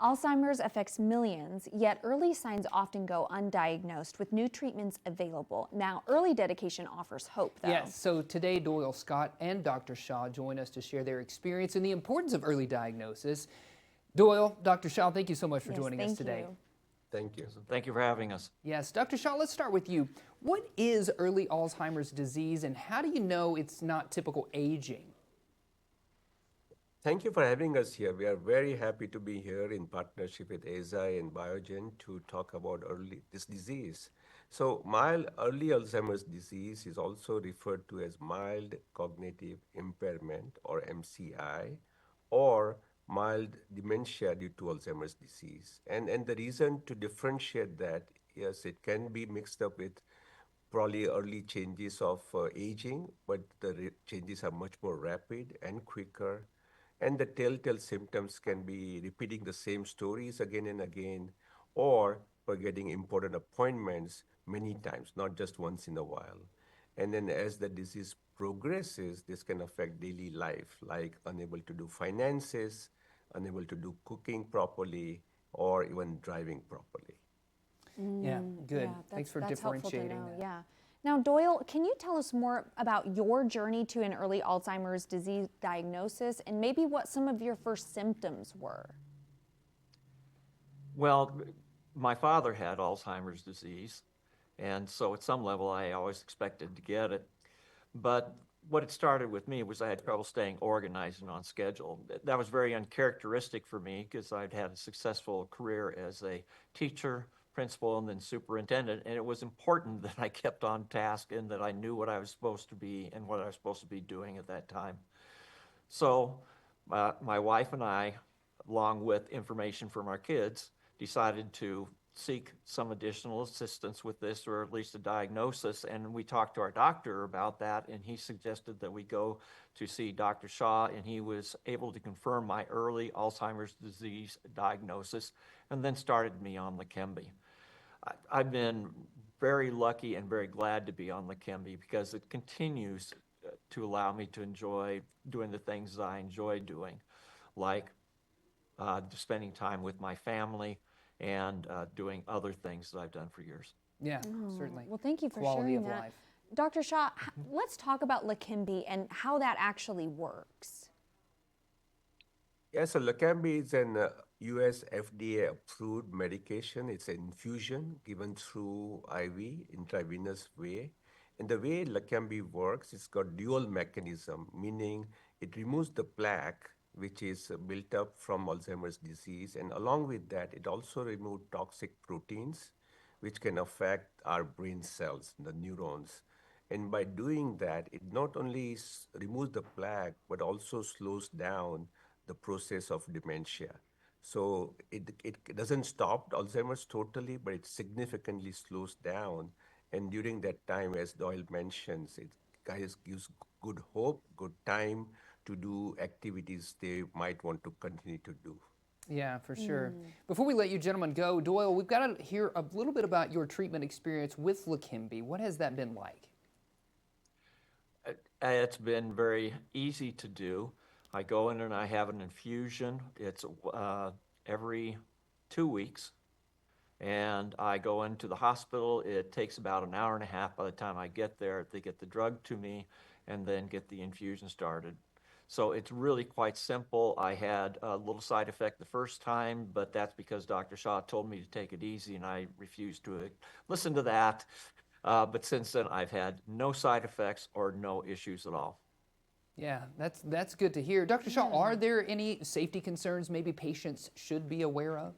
Alzheimer's affects millions, yet early signs often go undiagnosed with new treatments available. Now, early dedication offers hope, though. Yes, so today Doyle Scott and Dr. Shaw join us to share their experience and the importance of early diagnosis. Doyle, Dr. Shaw, thank you so much for joining us today. You. Thank you. Thank you for having us. Yes, Dr. Shaw, let's start with you. What is early Alzheimer's disease and how do you know it's not typical aging? Thank you for having us here. We are very happy to be here in partnership with ASI and Biogen to talk about this disease. So mild early Alzheimer's disease is also referred to as mild cognitive impairment or MCI or mild dementia due to Alzheimer's disease. And the reason to differentiate that, yes, it can be mixed up with probably early changes of aging, but the changes are much more rapid and quicker. And the telltale symptoms can be repeating the same stories again and again, or forgetting important appointments many times, not just once in a while. And then as the disease progresses, this can affect daily life, like unable to do finances, unable to do cooking properly, or even driving properly. Yeah, good. Yeah, Thanks for that's helpful to differentiating know. that. Yeah. Now, Doyle, can you tell us more about your journey to an early Alzheimer's disease diagnosis and maybe what some of your first symptoms were? Well, my father had Alzheimer's disease, and so at some level I always expected to get it. But what it started with me was I had trouble staying organized and on schedule. That was very uncharacteristic for me because I'd had a successful career as a teacher, principal, and then superintendent, and it was important that I kept on task and that I knew what I was supposed to be and what I was supposed to be doing at that time. So my wife and I, along with information from our kids, decided to seek some additional assistance with this, or at least a diagnosis. And we talked to our doctor about that, and he suggested that we go to see Dr. Shaw, and he was able to confirm my early Alzheimer's disease diagnosis and then started me on Leqembi. I've been very lucky and very glad to be on Leqembi because it continues to allow me to enjoy doing the things that I enjoy doing, like spending time with my family and doing other things that I've done for years. Yeah, certainly. Well, thank you for Quality sharing of that. life. Dr. Shaw, let's talk about Leqembi and how that actually works. Yes, so Leqembi is an US FDA approved medication. It's an infusion given through IV, intravenous way. And the way Leqembi works, it's got dual mechanism, meaning it removes the plaque which is built up from Alzheimer's disease. And along with that, it also removes toxic proteins which can affect our brain cells, the neurons. And by doing that, it not only removes the plaque, but also slows down the process of dementia. So it doesn't stop Alzheimer's totally, but it significantly slows down. And during that time, as Doyle mentions, it guys gives good hope, good time to do activities they might want to continue to do. Yeah, for sure. Before we let you gentlemen go, Doyle, we've got to hear a little bit about your treatment experience with Leqembi. What has that been like? It's been very easy to do. I go in and I have an infusion. It's every 2 weeks. And I go into the hospital. It takes about an hour and a half by the time I get there. They get the drug to me and then get the infusion started. So it's really quite simple. I had a little side effect the first time, but that's because Dr. Shaw told me to take it easy and I refused to listen to that. But since then, I've had no side effects or no issues at all. Yeah, that's good to hear. Dr. Shaw, are there any safety concerns maybe patients should be aware of?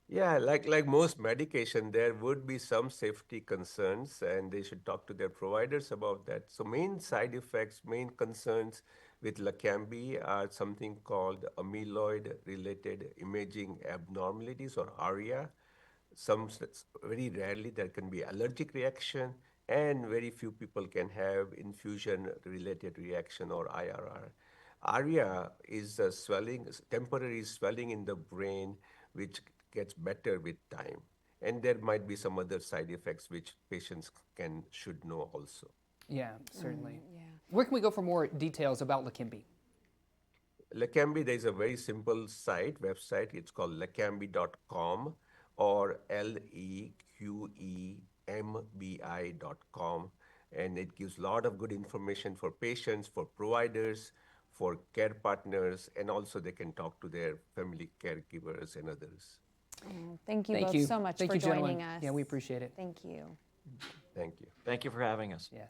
Yeah, like most medication, there would be some safety concerns, and they should talk to their providers about that. So main side effects, main concerns with Leqembi are something called amyloid-related imaging abnormalities or ARIA. Very rarely there can be allergic reaction, and very few people can have infusion-related reaction or IRR. ARIA is a temporary swelling in the brain, which gets better with time. And there might be some other side effects which patients should know also. Yeah, certainly. Yeah. Where can we go for more details about Leqembi? Leqembi, there's a very simple website. It's called leqembi.com or leqembi.com. And it gives a lot of good information for patients, for providers, for care partners, and also they can talk to their family caregivers and others. Thank you Thank both you. so much Thank for you, joining gentlemen. us. Yeah, we appreciate it. Thank you. Thank you. Thank you for having us. Yes.